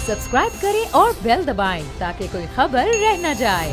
Subscribe करें और bell दबाएं ताकि कोई खबर रह न जाए।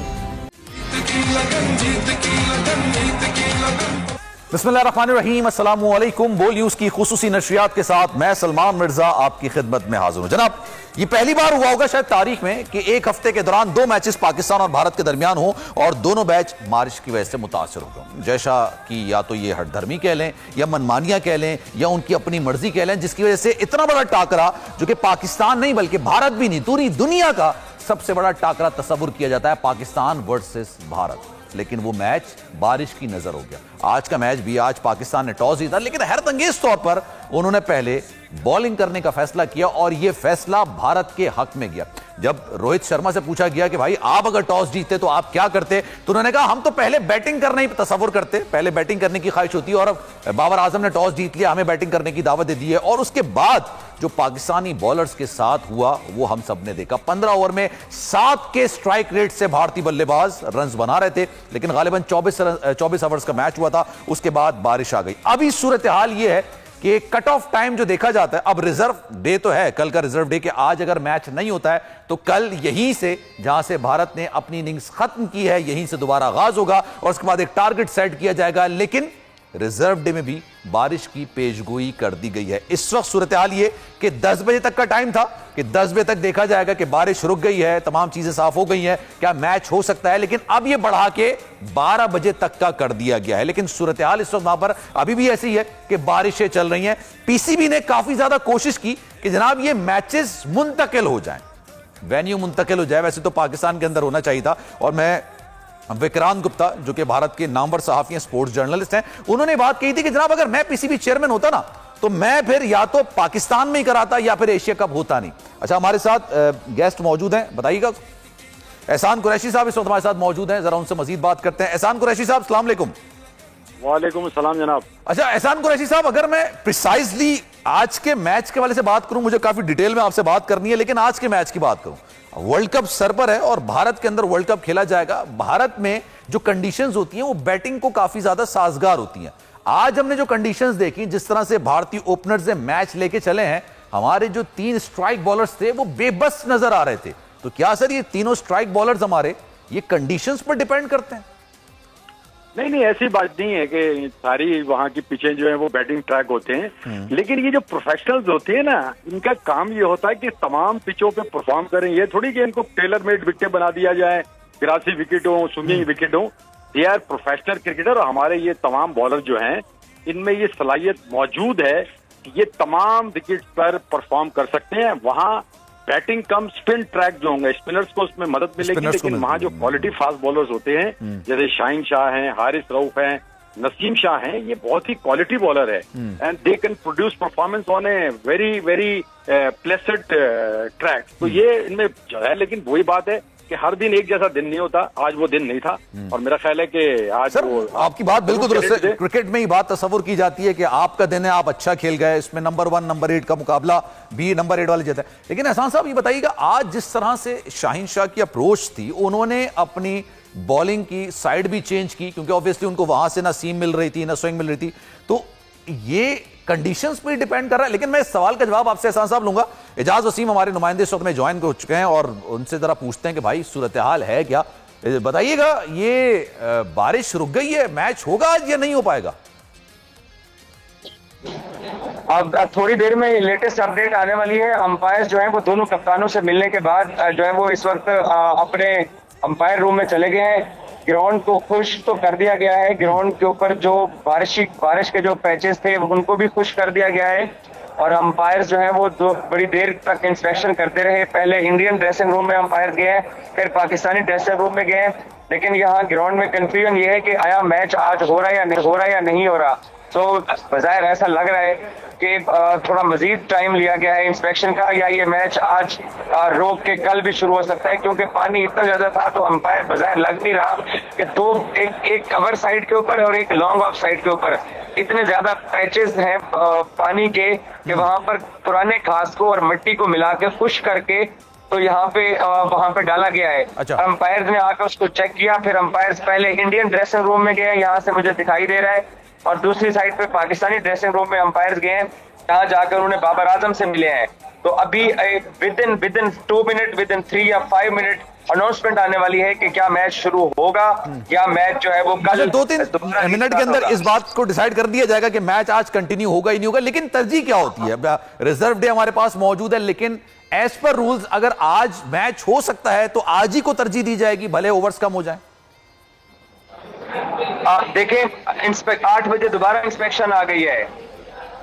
बिस्मिल्लाहिर्रहमानिर्रहीम, अस्सलाम वालेकुम। बोल न्यूज की खुसूसी नशरियात के साथ मैं सलमान मिर्जा आपकी खिदमत में हाजिर हूं। जनाब, ये पहली बार हुआ होगा शायद तारीख में कि एक हफ्ते के दौरान दो मैचेस पाकिस्तान और भारत के दरमियान हो और दोनों मैच बारिश की वजह से मुतासर हो गए। जैसा कि या तो ये हठधर्मी कह लें या मनमानियां कह लें या उनकी अपनी मर्जी कह लें, जिसकी वजह से इतना बड़ा टाकरा जो कि पाकिस्तान नहीं बल्कि भारत भी नहीं पूरी दुनिया का सबसे बड़ा टाकरा तस्वुर किया जाता है, पाकिस्तान वर्सेस भारत। लेकिन वो मैच बारिश की नजर हो गया। आज का मैच भी, आज पाकिस्तान ने टॉस जीता, लेकिन हैरतअंगेज तौर पर उन्होंने पहले बॉलिंग करने का फैसला किया और यह फैसला भारत के हक में गया। जब रोहित शर्मा से पूछा गया कि भाई आप अगर टॉस जीतते तो आप क्या करते, तो उन्होंने कहा हम तो पहले बैटिंग करना ही तस्वुर करते, पहले बैटिंग करने की ख्वाहिश होती है और बाबर आजम ने टॉस जीत लिया, हमें बैटिंग करने की दावत दे दी है। और उसके बाद जो पाकिस्तानी बॉलर्स के साथ हुआ वो हम सब ने देखा। 15 ओवर में 7 के स्ट्राइक रेट से भारतीय बल्लेबाज रन्स बना रहे थे, लेकिन गालिबन 24 ओवर्स का मैच हुआ था, उसके बाद बारिश आ गई। अभी सूरत हाल यह है कि कट ऑफ टाइम जो देखा जाता है, अब रिजर्व डे तो है, कल का रिजर्व डे, कि आज अगर मैच नहीं होता है तो कल यहीं से जहां से भारत ने अपनी इनिंग्स खत्म की है यहीं से दोबारा आगाज होगा और उसके बाद एक टारगेट सेट किया जाएगा। लेकिन रिजर्व डे में भी बारिश की पेशगोई कर दी गई है। इस वक्त सूरत हाल ये कि 10 बजे तक का टाइम था कि 10 बजे तक देखा जाएगा कि बारिश रुक गई है, तमाम चीजें साफ हो गई हैं, क्या मैच हो सकता है, लेकिन अब ये बढ़ा के 12 बजे तक का कर दिया गया है। लेकिन सूरत हाल इस वक्त वहां पर अभी भी ऐसी है कि बारिशें चल रही हैं। पीसीबी ने काफी ज्यादा कोशिश की कि जनाब ये मैचेस मुंतकिल हो जाएं, वेन्यू मुंतकिल हो जाए। वैसे तो पाकिस्तान के अंदर होना चाहिए था और मैं विक्रांत गुप्ता जो कि भारत के नामवर सहाफी हैं, स्पोर्ट्स जर्नलिस्ट हैं, उन्होंने बात कही थी कि जनाब अगर मैं पीसीबी चेयरमैन होता ना तो मैं फिर या तो पाकिस्तान में ही कराता या फिर एशिया कप होता नहीं। अच्छा, हमारे साथ गेस्ट मौजूद हैं, बताइएगा। एहसान कुरैशी साहब इस वक्त हमारे साथ मौजूद हैं, जरा उनसे मजीद बात करते हैं। एहसान कुरैशी साहब, अस्सलाम वालेकुम। वालेकुम सलाम जनाब। अच्छा एहसान कुरैशी साहब, अगर मैं प्रिसाइजली आज के मैच के वाले से बात करूं, मुझे काफी डिटेल में आपसे बात करनी है, लेकिन आज के मैच की बात करूं, वर्ल्ड कप सर पर है और भारत के अंदर वर्ल्ड कप खेला जाएगा। भारत में जो कंडीशंस होती हैं वो बैटिंग को काफी ज्यादा साजगार होती हैं। आज हमने जो कंडीशंस देखी, जिस तरह से भारतीय ओपनर्स ने मैच लेके चले हैं, हमारे जो 3 स्ट्राइक बॉलर्स थे वो बेबस नजर आ रहे थे। तो क्या सर ये तीनों स्ट्राइक बॉलर्स हमारे ये कंडीशंस पर डिपेंड करते हैं? नहीं, ऐसी बात नहीं है कि सारी वहाँ की पिचें जो है वो बैटिंग ट्रैक होते हैं, लेकिन ये जो प्रोफेशनल्स होते हैं ना, इनका काम ये होता है कि तमाम पिचों पे परफॉर्म करें। ये थोड़ी कि इनको टेलर मेड विकेट बना दिया जाए, 83 विकेट हो, स्विंगिंग विकेट हो। दे आर प्रोफेशनल क्रिकेटर और हमारे ये तमाम बॉलर जो हैं इनमें ये सलाहियत मौजूद है कि ये तमाम विकेट पर परफॉर्म कर सकते हैं। वहाँ बैटिंग कम स्पिन ट्रैक जो होंगे, स्पिनर्स को उसमें मदद मिलेगी, लेकिन वहाँ जो क्वालिटी फास्ट बॉलर्स होते हैं जैसे शाहीन शाह हैं, हारिस रऊफ हैं, नसीम शाह हैं, ये बहुत ही क्वालिटी बॉलर है and they can produce performance on a very very pleasant track. तो ये इनमें जो है, लेकिन वही बात है कि हर दिन एक जैसा दिन नहीं होता। आज वो दिन नहीं था और मेरा ख्याल है कि आज सर वो आपकी बात बिल्कुल दुरुस्त है। क्रिकेट में ही बात तस्वुर की जाती है कि आपका दिन है, आप अच्छा खेल गए, इसमें नंबर 1 नंबर 8 का मुकाबला भी नंबर 8 वाले जीता है। लेकिन एहसान साहब ये बताइएगा, आज जिस तरह से शाहीन शाह की अप्रोच थी, उन्होंने अपनी बॉलिंग की साइड भी चेंज की क्योंकि ऑब्वियसली उनको वहां से ना सीम मिल रही थी ना स्विंग मिल रही थी, तो ये कंडीशंस पे डिपेंड कर रहा है। लेकिन मैं इस सवाल का जवाब आपसे एहसान साहब लूंगा। एजाज वसीम हमारे नुमाइंदे इस वक्त में ज्वाइन हो चुके हैं और उनसे जरा पूछते हैं कि भाई सूरत हाल है क्या, बताइएगा। ये बारिश रुक गई है, मैच होगा आज या नहीं हो पाएगा? अब थोड़ी देर में लेटेस्ट अपडेट आने वाली है। अंपायर जो है वो दोनों कप्तानों से मिलने के बाद जो है वो इस वक्त अपने अंपायर रूम में चले गए हैं। ग्राउंड को खुश तो कर दिया गया है, ग्राउंड के ऊपर जो बारिश के जो पैचेस थे उनको भी खुश कर दिया गया है और अंपायर जो है वो बड़ी देर तक इंस्पेक्शन करते रहे। पहले इंडियन ड्रेसिंग रूम में अंपायर गए, फिर पाकिस्तानी ड्रेसिंग रूम में गए, लेकिन यहाँ ग्राउंड में कंफ्यूजन ये है कि आया मैच आज हो रहा है या नहीं हो रहा। तो बज़ाहिर ऐसा लग रहा है कि थोड़ा मजीद टाइम लिया गया है इंस्पेक्शन का, या ये मैच आज रोक के कल भी शुरू हो सकता है, क्योंकि पानी इतना ज्यादा था तो अंपायर बज़ाहिर लग नहीं रहा कि एक कवर साइड के ऊपर और एक लॉन्ग ऑफ साइड के ऊपर इतने ज्यादा पैचेस हैं पानी के कि वहां पर पुराने घास को और मिट्टी को मिला के खुश करके तो यहाँ पे वहां पे डाला गया है। अच्छा। अंपायर ने आकर उसको चेक किया, फिर अंपायर पहले इंडियन ड्रेसिंग रूम में गए, यहाँ से मुझे दिखाई दे रहा है, और दूसरी साइड पे पाकिस्तानी ड्रेसिंग रूम में अंपायर गए हैं, यहाँ जाकर उन्हें बाबर आजम से मिले हैं। तो अभी with in 2 minute, with in 3 या 5 मिनट अनाउंसमेंट आने वाली है कि क्या मैच शुरू होगा या मैच जो है वो कल 2-3 मिनट के अंदर इस बात को डिसाइड कर दिया जाएगा कि मैच आज कंटिन्यू होगा ही नहीं होगा। लेकिन तरजीह क्या होती है? रिजर्व डे हमारे पास मौजूद है, लेकिन एज पर रूल्स अगर आज मैच हो सकता है तो आज ही को तरजीह दी जाएगी, भले ओवर्स कम हो जाए। देखें, 8 बजे दोबारा इंस्पेक्शन आ गई है।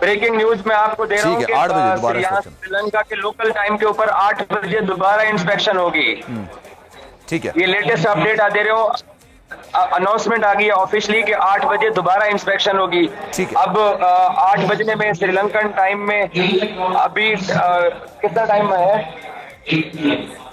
ब्रेकिंग न्यूज में आपको दे रहा हूं कि 8 बजे दोबारा श्रीलंका के लोकल टाइम के ऊपर 8 बजे दोबारा इंस्पेक्शन होगी। ठीक है, ये लेटेस्ट अपडेट दे रहे हो, अनाउंसमेंट आ गई है ऑफिशियली कि 8 बजे दोबारा इंस्पेक्शन होगी। अब 8 बजने में श्रीलंकन टाइम में अभी कितना टाइम है?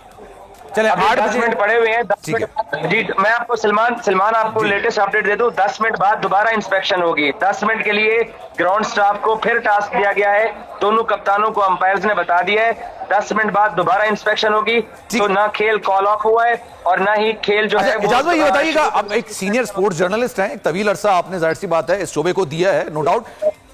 चले 10 मिनट पड़े हुए हैं। 10 मिनट जी, मैं आपको सलमान आपको लेटेस्ट अपडेट दे दूं। 10 मिनट बाद दोबारा इंस्पेक्शन होगी। 10 मिनट के लिए ग्राउंड स्टाफ को फिर टास्क दिया गया है, दोनों कप्तानों को अंपायर्स ने बता दिया है 10 मिनट बाद दोबारा इंस्पेक्शन होगी। तो ना खेल कॉल ऑफ हुआ है और ना ही खेल जो है। इजाज़ भाई ये बताइएगा, अब एक सीनियर स्पोर्ट्स जर्नलिस्ट हैं, एक तवील अरसा आपने जाहिर सी बात है इस शोबे को दिया है, no doubt.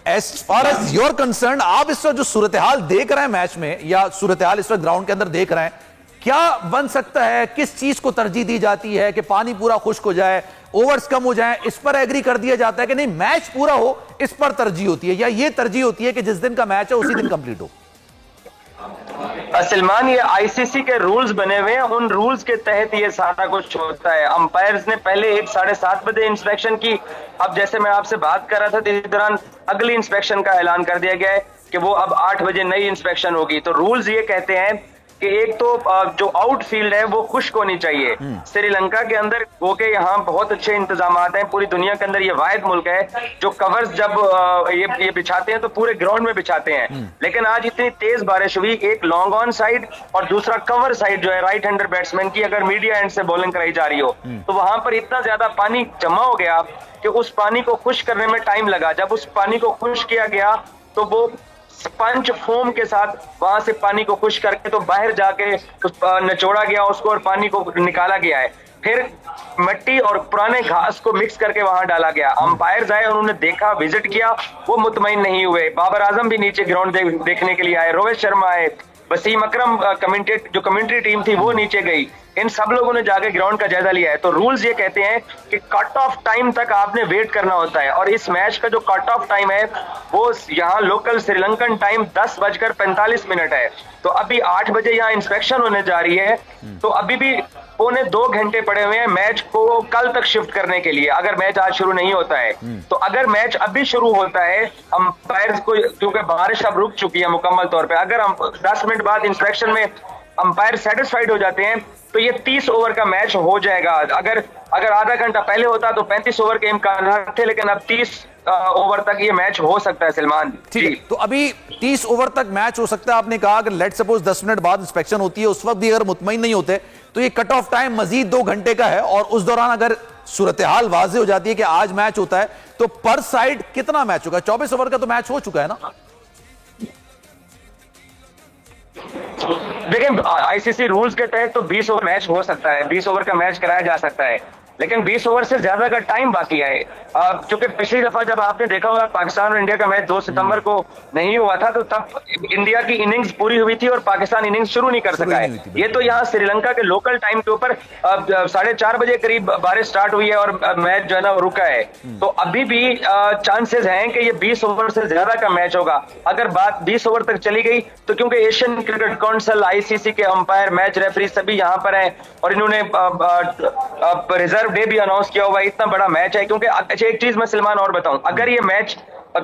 As far as your concern, आप इस वक्त जो सूरत हाल देख रहे हैं मैच में या सूरत हाल इस वक्त ग्राउंड के अंदर देख रहे हैं, क्या बन सकता है? किस चीज को तरजीह दी जाती है कि पानी पूरा खुश्क हो जाए, ओवर्स कम हो जाए, इस पर एग्री कर दिया जाता है कि नहीं मैच पूरा हो, इस पर तरजीह होती है, या ये तरजीह होती है कि जिस दिन का मैच है उसी दिन कंप्लीट हो? सलमान, ये आईसीसी के रूल्स बने हुए हैं, उन रूल्स के तहत ये सारा कुछ होता है। अंपायर्स ने पहले 7:30 बजे इंस्पेक्शन की। अब जैसे मैं आपसे बात कर रहा था तो इस दौरान अगली इंस्पेक्शन का ऐलान कर दिया गया है कि वो अब 8 बजे नई इंस्पेक्शन होगी। तो रूल्स ये कहते हैं कि एक तो जो आउटफील्ड है वो खुश्क होनी चाहिए। श्रीलंका के अंदर गो के यहाँ बहुत अच्छे इंतजाम हैं, पूरी दुनिया के अंदर ये वाहिद मुल्क है जो कवर्स जब ये बिछाते हैं तो पूरे ग्राउंड में बिछाते हैं। लेकिन आज इतनी तेज बारिश हुई, एक लॉन्ग ऑन साइड और दूसरा कवर साइड जो है राइट हैंडर बैट्समैन की, अगर मीडिया एंड से बॉलिंग कराई जा रही हो तो वहां पर इतना ज्यादा पानी जमा हो गया कि उस पानी को खुश्क करने में टाइम लगा। जब उस पानी को खुश्क किया गया तो वो स्पंज फोम के साथ वहां से पानी को खुश करके तो बाहर जाके निचोड़ा गया उसको और पानी को निकाला गया है। फिर मिट्टी और पुराने घास को मिक्स करके वहां डाला गया। अंपायर्स आए, उन्होंने देखा, विजिट किया, वो मुतमईन नहीं हुए। बाबर आजम भी नीचे ग्राउंड देखने के लिए आए, रोहित शर्मा आए, वसीम अकरम जो कमेंट्री टीम थी वो नीचे गई। इन सब लोगों ने जाके ग्राउंड का जायजा लिया है। तो रूल्स ये कहते हैं कि कट ऑफ टाइम तक आपने वेट करना होता है, और इस मैच का जो कट ऑफ टाइम है वो यहाँ लोकल श्रीलंकन टाइम 10:45 है। तो अभी 8 बजे यहाँ इंस्पेक्शन होने जा रही है, तो अभी भी 1.25 घंटे पड़े हुए हैं मैच को कल तक शिफ्ट करने के लिए, अगर मैच आज शुरू नहीं होता है। तो अगर मैच अभी शुरू होता है, अंपायर्स को, क्योंकि बारिश अब रुक चुकी है मुकम्मल तौर पे, अगर हम 10 मिनट बाद इंस्पेक्शन में अंपायर सेटिस्फाइड हो जाते हैं तो ये 30 ओवर का मैच हो जाएगा। अगर आधा घंटा पहले होता तो 35 ओवर के इम्कान थे, लेकिन अब 30 ओवर तक ये मैच हो सकता है। सलमान, ठीक है, तो अभी 30 ओवर तक मैच हो सकता है। आपने कहा अगर लेट सपोज 10 मिनट बाद इंस्पेक्शन होती है, उस वक्त भी अगर मुतमईन नहीं होते तो ये कट ऑफ टाइम मजीद 2 घंटे का है, और उस दौरान अगर सूरत हाल वाज़ेह हो जाती है कि आज मैच होता है तो पर साइड कितना मैच होगा? 24 ओवर का तो मैच हो चुका है ना? देखिए, आईसीसी रूल्स के तहत तो 20 ओवर मैच हो सकता है, 20 ओवर का मैच कराया जा सकता है, लेकिन 20 ओवर से ज्यादा का टाइम बाकी है। क्योंकि पिछली दफा जब आपने देखा होगा पाकिस्तान और इंडिया का मैच 2 सितंबर को नहीं हुआ था, तो तब इंडिया की इनिंग्स पूरी हुई थी और पाकिस्तान इनिंग्स शुरू नहीं कर सका है। ये तो यहाँ श्रीलंका के लोकल टाइम के ऊपर 4:30 बजे करीब बारिश स्टार्ट हुई है और मैच जो है ना रुका है। तो अभी भी चांसेस हैं कि ये 20 ओवर से ज्यादा का मैच होगा। अगर बात 20 ओवर तक चली गई तो क्योंकि एशियन क्रिकेट काउंसिल, आईसीसी के अंपायर, मैच रेफरी सभी यहाँ पर हैं और इन्होंने रिजर्व डे भी अनाउंस किया हुआ है। इतना बड़ा मैच है, क्योंकि अच्छा एक चीज मैं सलमान और बताऊं, अगर ये मैच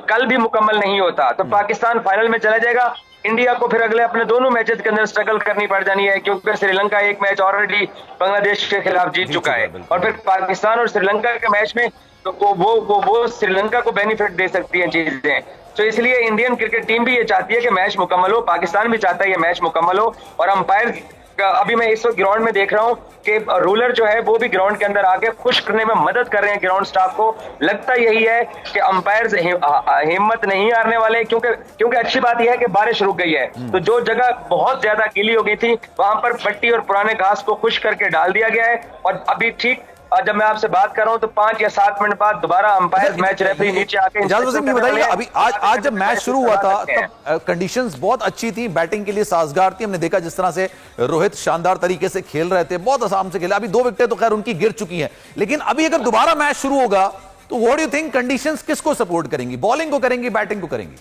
कल भी मुकम्मल नहीं होता तो पाकिस्तान फाइनल में चला जाएगा। इंडिया को फिर अगले अपने दोनों मैचेस के अंदर स्ट्रगल करनी पड़ जानी है, क्योंकि श्रीलंका एक मैच ऑलरेडी बांग्लादेश के खिलाफ जीत चुका है, और फिर पाकिस्तान और श्रीलंका के मैच में तो वो श्रीलंका को बेनिफिट दे सकती है चीजें। तो इसलिए इंडियन क्रिकेट टीम भी ये चाहती है कि मैच मुकम्मल हो, पाकिस्तान भी चाहता है ये मैच मुकम्मल हो। और अंपायर, अभी मैं इस वक्त ग्राउंड में देख रहा हूं कि रूलर जो है वो भी ग्राउंड के अंदर आके खुश करने में मदद कर रहे हैं ग्राउंड स्टाफ को। लगता यही है कि अंपायर्स हिम्मत नहीं हारने वाले, क्योंकि अच्छी बात यह है कि बारिश रुक गई है। तो जो जगह बहुत ज्यादा गीली हो गई थी वहां पर पट्टी और पुराने घास को खुश करके डाल दिया गया है, और अभी ठीक जब मैं आपसे बात कर रहा हूं तो 5 या 7 मिनट बाद दोबारा अंपायर मैच रेफरी नीचे आके इजाज़त वसीम, ये बताइए अभी आज जब मैच शुरू हुआ था तब कंडीशंस बहुत अच्छी थी, बैटिंग के लिए साजगार थी। हमने देखा जिस तरह से रोहित शानदार तरीके से खेल रहे थे, बहुत आराम से खेले। अभी 2 विकेटें तो खैर उनकी गिर चुकी हैं, लेकिन अभी अगर दोबारा मैच शुरू होगा तो what do you think conditions किसको सपोर्ट करेंगी? बॉलिंग को करेंगी, बैटिंग को करेंगी?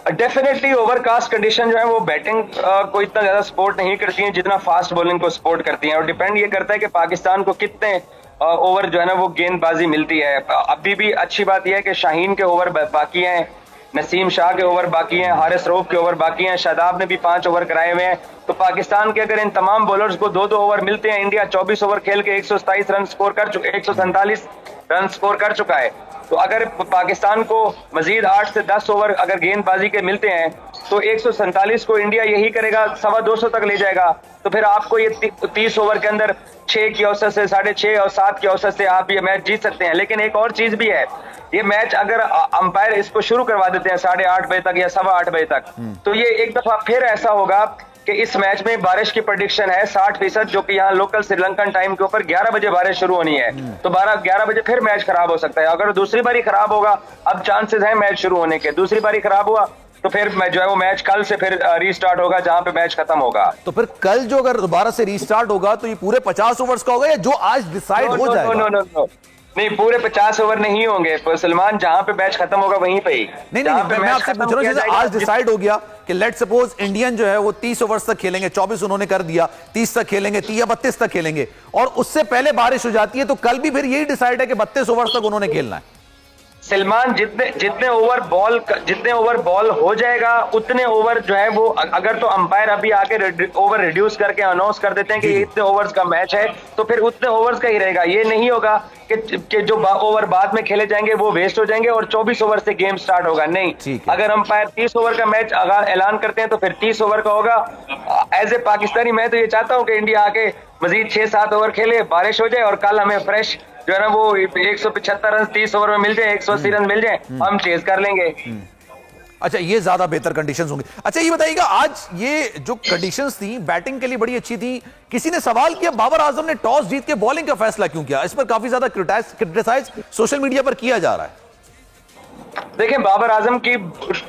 डेफिनेटली ओवरकास्ट कंडीशन जो है वो बैटिंग को इतना ज्यादा सपोर्ट नहीं करती हैं जितना फास्ट बॉलिंग को सपोर्ट करती हैं, और डिपेंड ये करता है कि पाकिस्तान को कितने ओवर जो है ना वो गेंदबाजी मिलती है। अभी भी अच्छी बात यह है कि शाहीन के ओवर बाकी हैं, नसीम शाह के ओवर बाकी हैं, हारिस रऊफ के ओवर बाकी हैं, शादाब ने भी 5 ओवर कराए हुए हैं। तो पाकिस्तान के अगर इन तमाम बॉलर्स को 2-2 ओवर मिलते हैं, इंडिया 24 ओवर खेल के 127 रन स्कोर कर चुके, 147 रन स्कोर कर चुका है। तो अगर पाकिस्तान को मजीद 8 से 10 ओवर अगर गेंदबाजी के मिलते हैं तो 147 को इंडिया यही करेगा, 250 तक ले जाएगा। तो फिर आपको ये 30 ओवर के अंदर 6 की औसत से, 6.5 और 7 की औसत से आप ये मैच जीत सकते हैं। लेकिन एक और चीज भी है, ये मैच अगर अंपायर इसको शुरू करवा देते हैं 8:30 बजे तक या 8:15 बजे तक, तो ये एक दफा फिर ऐसा होगा कि इस मैच में बारिश की प्रेडिक्शन है 60%, जो कि यहाँ लोकल श्रीलंकन टाइम के ऊपर 11 बजे बारिश शुरू होनी है। तो 11 बजे फिर मैच खराब हो सकता है। अगर दूसरी बारी खराब होगा, अब चांसेस हैं मैच शुरू होने के, दूसरी बारी खराब हुआ तो फिर जो है वो मैच कल से फिर रीस्टार्ट होगा जहां पे मैच खत्म होगा। तो फिर कल जो अगर दोबारा से रीस्टार्ट होगा तो ये पूरे 50 ओवर्स का होगा या जो आज डिसाइड हो जाएगा? नहीं, पूरे 50 ओवर नहीं होंगे सलमान, जहां पे मैच खत्म होगा वहीं पे ही। नहीं, मैं आपसे पूछ रहा हूं, जैसे आज डिसाइड हो गया कि लेट सपोज इंडियन जो है वो 30 ओवर्स तक खेलेंगे, 24 उन्होंने कर दिया, 30 तक खेलेंगे, 30 या 32 तक खेलेंगे, और उससे पहले बारिश हो जाती है, तो कल भी फिर यही डिसाइड है कि 32 ओवर्स तक उन्होंने खेलना है? सलमान, जितने ओवर बॉल हो जाएगा उतने ओवर जो है वो, अगर तो अंपायर अभी आके ओवर रिड्यूस करके अनाउंस कर देते हैं कि इतने ओवर्स का मैच है, तो फिर उतने ओवर्स का ही रहेगा। ये नहीं होगा कि जो ओवर बाद में खेले जाएंगे वो वेस्ट हो जाएंगे और 24 ओवर से गेम स्टार्ट होगा। नहीं, अगर अंपायर 30 ओवर का मैच अगर ऐलान करते हैं तो फिर 30 ओवर का होगा। एज ए पाकिस्तानी मैं तो ये चाहता हूँ कि इंडिया आके मजीद 6-7 ओवर खेले, बारिश हो जाए और कल हमें फ्रेश जो है ना वो 175 रन 30 ओवर में मिल जाए, 180 रन मिल जाए, हम चेज कर लेंगे। अच्छा, ये ज्यादा बेहतर कंडीशंस होंगी। अच्छा, ये बताइएगा, आज ये जो कंडीशंस थी बैटिंग के लिए बड़ी अच्छी थी, किसी ने सवाल किया बाबर आजम ने टॉस जीत के बॉलिंग का फैसला क्यों किया? इस पर काफी ज्यादा क्रिटिसाइज सोशल मीडिया पर किया जा रहा है। देखें, बाबर आजम की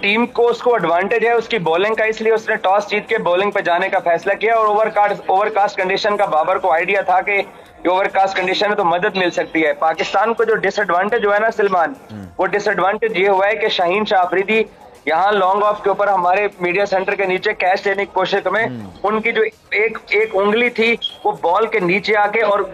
टीम को उसको एडवांटेज है उसकी बॉलिंग का, इसलिए उसने टॉस जीत के बॉलिंग पे जाने का फैसला किया। और ओवरकास्ट कंडीशन का बाबर को आइडिया था कि ओवरकास्ट कंडीशन है तो मदद मिल सकती है। पाकिस्तान को जो डिसएडवांटेज हुआ है ना सलमान, वो डिसएडवांटेज ये हुआ है कि शाहीन शाह अफरीदी यहाँ लॉन्ग ऑफ के ऊपर हमारे मीडिया सेंटर के नीचे कैच लेने की कोशिश में उनकी जो एक उंगली थी वो बॉल के नीचे आके और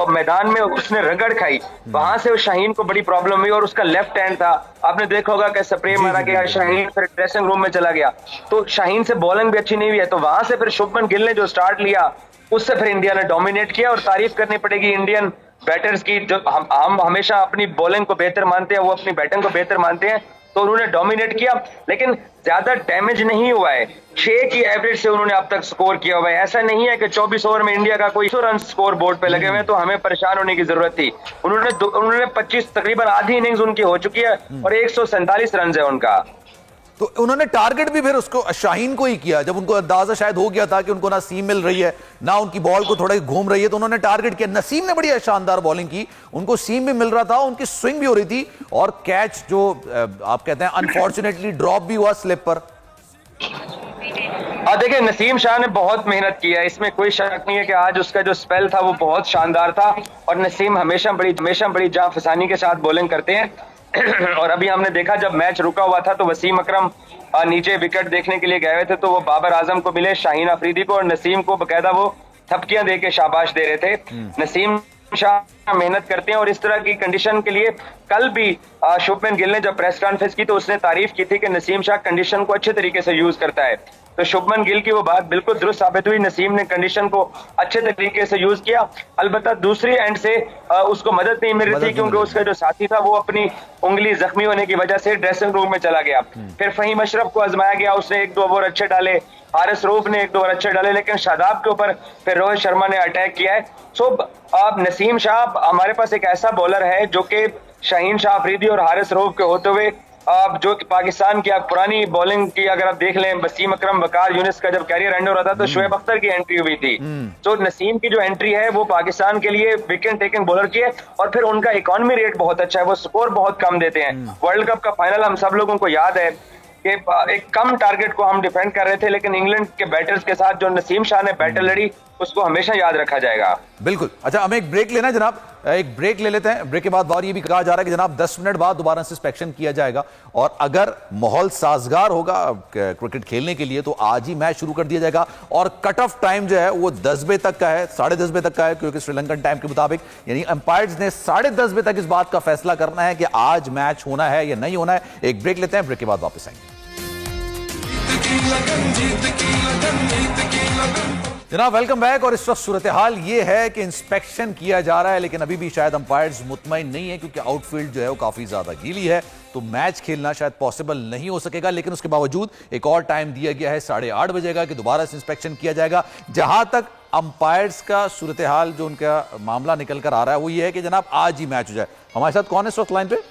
मैदान में उसने रगड़ खाई, वहां से शाहीन को बड़ी प्रॉब्लम हुई। और उसका लेफ्ट हैंड था, आपने देखा होगा कि स्प्रे मारा गया, शाहीन फिर ड्रेसिंग रूम में चला गया, तो शाहीन से बॉलिंग भी अच्छी नहीं हुई है। तो वहां से फिर शुभमन गिल ने जो स्टार्ट लिया उससे फिर इंडिया ने डोमिनेट किया। और तारीफ करनी पड़ेगी इंडियन बैटर्स की, जो हम हमेशा अपनी बॉलिंग को बेहतर मानते हैं, वो अपनी बैटिंग को बेहतर मानते हैं, तो उन्होंने डोमिनेट किया। लेकिन ज्यादा डैमेज नहीं हुआ है, 6 की एवरेज से उन्होंने अब तक स्कोर किया हुआ है। ऐसा नहीं है कि 24 ओवर में इंडिया का कोई 100 रन स्कोर बोर्ड पे लगे हुए हैं तो हमें परेशान होने की जरूरत थी। उन्होंने 25 तकरीबन आधी इनिंग्स उनकी हो चुकी है और 147 रन है उनका। तो उन्होंने टारगेट भी फिर उसको शाहीन को ही किया, जब उनको अंदाजा शायद हो गया था कि उनको ना सीम मिल रही है ना उनकी बॉल को थोड़ा घूम रही है, तो उन्होंने टारगेट किया। नसीम ने बड़ी शानदार बॉलिंग की, उनको सीम भी मिल रहा था, उनकी स्विंग भी हो रही थी, और कैच जो आप कहते हैं अनफॉर्चुनेटली ड्रॉप भी हुआ स्लिप पर। देखिए, नसीम शाह ने बहुत मेहनत की है, इसमें कोई शक नहीं है कि आज उसका जो स्पेल था वो बहुत शानदार था। और नसीम हमेशा बड़ी जान फसानी के साथ बॉलिंग करते हैं। और अभी हमने देखा जब मैच रुका हुआ था तो वसीम अकरम नीचे विकेट देखने के लिए गए हुए थे, तो वो बाबर आजम को मिले, शाहीन अफरीदी को, और नसीम को बकायदा वो थपकियां दे के शाबाश दे रहे थे। नसीम शाह मेहनत करते हैं और इस तरह की कंडीशन के लिए कल भी शुभमन गिल ने जब प्रेस कॉन्फ्रेंस की तो उसने तारीफ की थी कि नसीम शाह कंडीशन को अच्छे तरीके से यूज करता है। तो शुभमन गिल की वो बात बिल्कुल दुरुस्त साबित हुई, नसीम ने कंडीशन को अच्छे तरीके से यूज किया। अलबत्ता दूसरी एंड से उसको मदद नहीं मिल रही थी क्योंकि उसका जो साथी था वो अपनी उंगली जख्मी होने की वजह से ड्रेसिंग रूम में चला गया। फिर फहीम अशरफ को आजमाया गया, उसने 1-2 ओवर अच्छे डाले, हारिस रऊफ ने 1-2 ओवर अच्छे डाले, लेकिन शादाब के ऊपर फिर रोहित शर्मा ने अटैक किया है। सो अब नसीम शाह हमारे पास एक ऐसा बॉलर है जो कि शाहीन शाह अफरीदी और हारिस रऊफ के होते हुए जो पाकिस्तान की पुरानी बॉलिंग की अगर आप देख लें, वसीम अकरम, वकार यूनिस का जब कैरियर एंड हो रहा था तो शोएब अख्तर की एंट्री हुई थी। तो नसीम की जो एंट्री है वो पाकिस्तान के लिए विकेट टेकिंग बॉलर की है, और फिर उनका इकोनॉमी रेट बहुत अच्छा है, वो स्कोर बहुत कम देते हैं। वर्ल्ड कप का फाइनल हम सब लोगों को याद है कि एक कम टारगेट को हम डिफेंड कर रहे थे, लेकिन इंग्लैंड के बैटर्स के साथ जो नसीम शाह ने बैटल लड़ी उसको हमेशा याद रखा जाएगा। बिल्कुल। अच्छा, हमें एक ब्रेक लेना है जनाब, एक ब्रेक ले लेते हैं। ब्रेक के बाद और ये भी कहा जा रहा है कि जनाब 10 मिनट बाद दोबारा से इंस्पेक्शन किया जाएगा, और अगर माहौल साजगार होगा क्रिकेट खेलने के लिए तो आज ही मैच शुरू कर दिया जाएगा। और कट ऑफ टाइम जो है वो 10 बजे तक का है, 10:30 बजे तक का है, क्योंकि श्रीलंकन टाइम के मुताबिक, यानी अंपायर्स ने 10:30 बजे तक इस बात का फैसला करना है कि आज मैच होना है या नहीं होना है। एक ब्रेक लेते हैं, ब्रेक के बाद वापस आएंगे। जनाब वेलकम बैक। और इस वक्त सूरत हाल ये है कि इंस्पेक्शन किया जा रहा है, लेकिन अभी भी शायद अंपायर्स मुतमईन नहीं है, क्योंकि आउटफील्ड जो है वो काफी ज्यादा गीली है, तो मैच खेलना शायद पॉसिबल नहीं हो सकेगा। लेकिन उसके बावजूद एक और टाइम दिया गया है 8:30 बजे का, कि दोबारा से इंस्पेक्शन किया जाएगा। जहां तक अंपायर्स का सूरत हाल जो उनका मामला निकल कर आ रहा है वो ये है कि जनाब आज ही मैच हो जाए। हमारे साथ कौन है इस वक्त लाइन पे?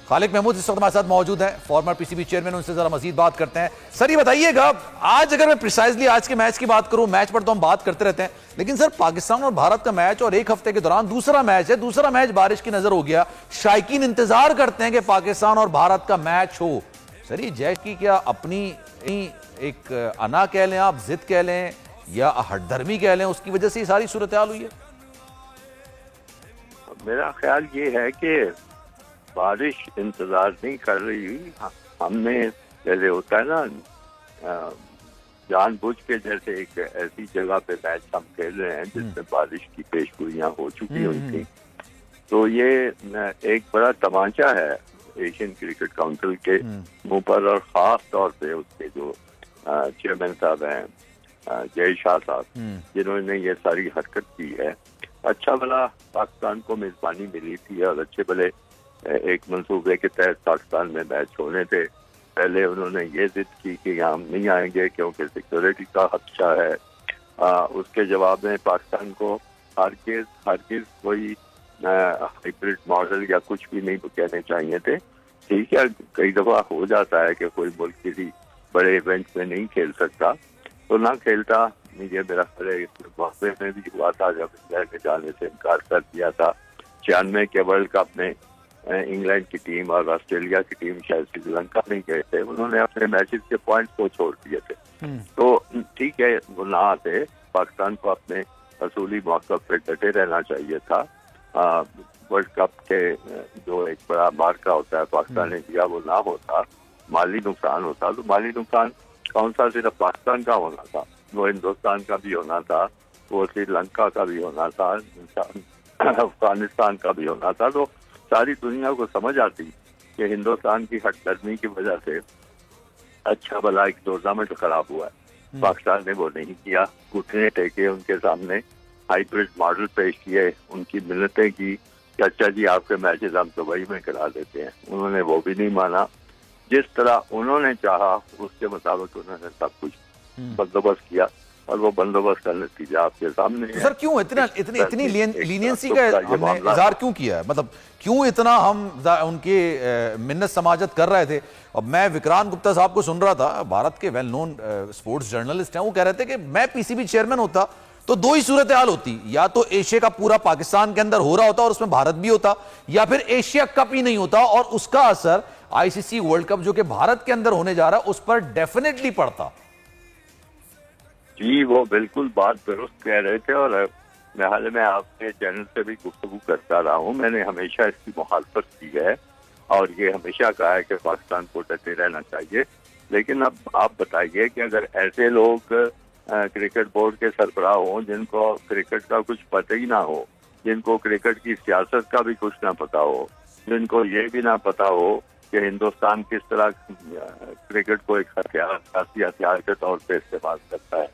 खालिक महमूद इस वक्त हमारे साथ मौजूद हैं, फॉर्मर पीसीबी चेयरमैन। उनसे जरा मजीद बात करते हैं। सर ये बताइएगा, आज अगर मैं प्रिसाइजली आज के मैच की बात करूं, मैच पर तो हम बात करते रहते हैं, लेकिन सर पाकिस्तान और भारत का मैच और एक हफ्ते के दौरान दूसरा मैच है, दूसरा मैच बारिश की नजर हो गया। शायकीन इंतजार करते हैं कि पाकिस्तान और भारत का मैच हो। सर ये जय की क्या अपनी एक अना कह लें, आप जिद कह लें या हठधर्मी कह लें, उसकी वजह से सारी सूरत हाल हुई है? मेरा ख्याल ये है कि बारिश इंतजार नहीं कर रही हुई। हमने जैसे होता है ना जानबूझ के, जैसे एक ऐसी जगह पे मैच हम खेल रहे हैं जिसमें बारिश की पेशगोइयां हो चुकी हुई थी, तो ये एक बड़ा तमाचा है एशियन क्रिकेट काउंसिल के मुंह पर, और खास तौर पे उसके जो चेयरमैन साहब हैं जय शाह साहब, जिन्होंने ये सारी हरकत की है। अच्छा भला पाकिस्तान को मेजबानी मिली थी और अच्छे भले एक मंसूबे के तहत पाकिस्तान में मैच होने थे। पहले उन्होंने ये जिद की कि यहाँ हम नहीं आएंगे क्योंकि सिक्योरिटी का खदशा है। उसके जवाब में पाकिस्तान को हरगिज़ कोई हाइब्रिड मॉडल या कुछ भी नहीं कहने चाहिए थे। ठीक है, कई दफ़ा हो जाता है कि कोई मुल्क किसी बड़े इवेंट में नहीं खेल सकता, तो ना खेलता। ये मेरा मौके में भी हुआ था जब इंग्लैंड के जाने से इनकार कर दिया था। 96 के वर्ल्ड कप में इंग्लैंड की टीम और ऑस्ट्रेलिया की टीम शायद श्रीलंका नहीं गए थे, उन्होंने अपने मैचेस के पॉइंट्स को छोड़ दिए थे। तो ठीक है, वो ना आते, पाकिस्तान को अपने असूली मौक़िफ़ पे डटे रहना चाहिए था। वर्ल्ड कप के जो एक बड़ा मार्का होता है पाकिस्तान ने दिया, वो ना होता, माली नुकसान होता। तो माली नुकसान कौन सा सिर्फ पाकिस्तान का होना था, वो हिंदुस्तान का भी होना था, वो श्रीलंका का भी होना था, अफगानिस्तान का भी होना था। तो सारी दुनिया को समझ आती कि हिंदुस्तान की हठधर्मी की वजह से अच्छा भला एक टूर्नामेंट खराब हुआ है। पाकिस्तान ने वो नहीं किया, घुटने टेके उनके सामने, हाइब्रिड मॉडल पेश किए, उनकी मिन्नतें की कि अच्छा जी आपके मैचेस हम दुबई में करा देते हैं। उन्होंने वो भी नहीं माना। जिस तरह उन्होंने चाहा उसके मुताबिक उन्होंने सब कुछ बंदोबस्त किया, और वो बंदोबस्त का नतीजा आपके सामने है। सर क्यों इतनी लीनियंसी का हमने इजहार क्यों किया है? मतलब क्यों इतना हम उनके मिन्नत समाजत कर रहे थे? अब मैं विक्रांत गुप्ता साहब को सुन रहा था, भारत के वेल नोन स्पोर्ट्स जर्नलिस्ट हैं, वो कह रहे थे कि मैं पीसीबी चेयरमैन होता तो दो ही सूरत हाल होती, या तो एशिया का पूरा पाकिस्तान के अंदर हो रहा होता और उसमें भारत भी होता, या फिर एशिया कप ही नहीं होता और उसका असर आईसीसी वर्ल्ड कप जो कि भारत के अंदर होने जा रहा है उस पर डेफिनेटली पड़ता। जी वो बिल्कुल बात दुरुस्त कह रहे थे, और हाल में आपके चैनल से भी गुफ्तगू करता रहा हूँ। मैंने हमेशा इसकी मुखालफत की है और ये हमेशा कहा है कि पाकिस्तान को डटे रहना चाहिए। लेकिन अब आप बताइए कि अगर ऐसे लोग क्रिकेट बोर्ड के सरबराह हों जिनको क्रिकेट का कुछ पता ही ना हो, जिनको क्रिकेट की सियासत का भी कुछ ना पता हो, जिनको ये भी ना पता हो कि हिंदुस्तान किस तरह क्रिकेट को एक सियासी हथियार के तौर पे इस्तेमाल करता है,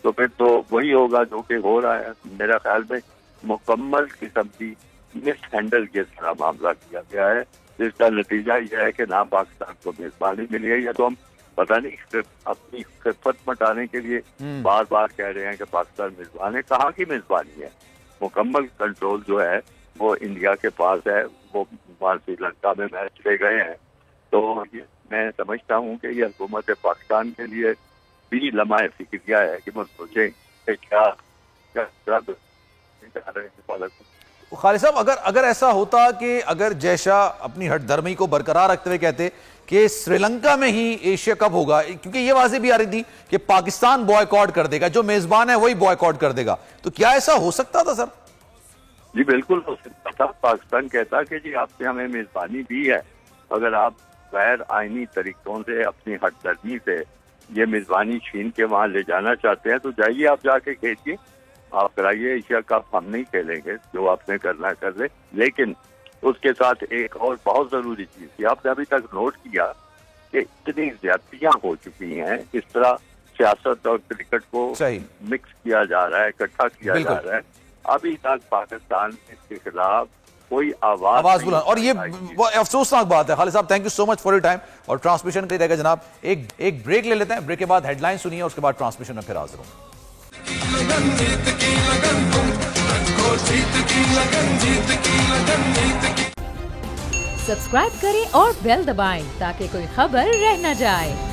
तो फिर तो वही होगा जो कि हो रहा है। मेरा ख्याल में मुकम्मल किस्म की मिस हैंडल के सारा मामला किया गया है, जिसका नतीजा यह है कि ना पाकिस्तान को मेजबानी मिली है, या तो हम पता नहीं अपनी खिफत मटाने के लिए बार बार कह रहे हैं कि पाकिस्तान मेजबान है। कहाँ की मेजबानी है? मुकम्मल कंट्रोल जो है वो इंडिया के पास है। वो वहाँ श्रीलंका में मैच ले गए हैं, तो मैं समझता हूँ कि ये हुकूमत पाकिस्तान के लिए भी लम्हा फिक्रिया है कि वो सोचें कि क्या खालिद साहब, अगर ऐसा होता कि अगर जयशाह अपनी हठधर्मी को बरकरार रखते हुए कहते कि श्रीलंका में ही एशिया कप होगा, क्योंकि ये वाज़ेह भी आ रही थी कि पाकिस्तान बॉयकॉट कर देगा, जो मेजबान है वही बॉयकॉट कर देगा, तो क्या ऐसा हो सकता था सर? जी बिल्कुल हो सकता था। पाकिस्तान कहता कि जी आपसे हमें मेजबानी भी है, अगर आप गैर आईनी तरीकों से अपनी हठधर्मी से ये मेजबानी छीन के वहां ले जाना चाहते हैं तो जाइए, आप जाके खेलिए, आप कराइए एशिया कप, हम नहीं खेलेंगे, जो आपने करना कर ले। लेकिन उसके साथ एक और बहुत जरूरी चीज थी, आपने अभी तक नोट किया कि इतनी ज्यादतियां हो चुकी हैं, इस तरह सियासत और क्रिकेट को मिक्स किया जा रहा है, इकट्ठा किया जा रहा है, अभी तक पाकिस्तान इसके खिलाफ कोई आवाज बुलंद, और ये अफसोसनाक बात है। खालिद साहब, thank you so much for your time, और ट्रांसमिशन के लिए रहेगा जनाब। एक ब्रेक ले लेते हैं, ब्रेक के बाद हेडलाइन सुनिए, उसके बाद ट्रांसमिशन में फिर हाजिर हूं। सब्सक्राइब करें और बेल दबाएं ताकि कोई खबर रह न जाए।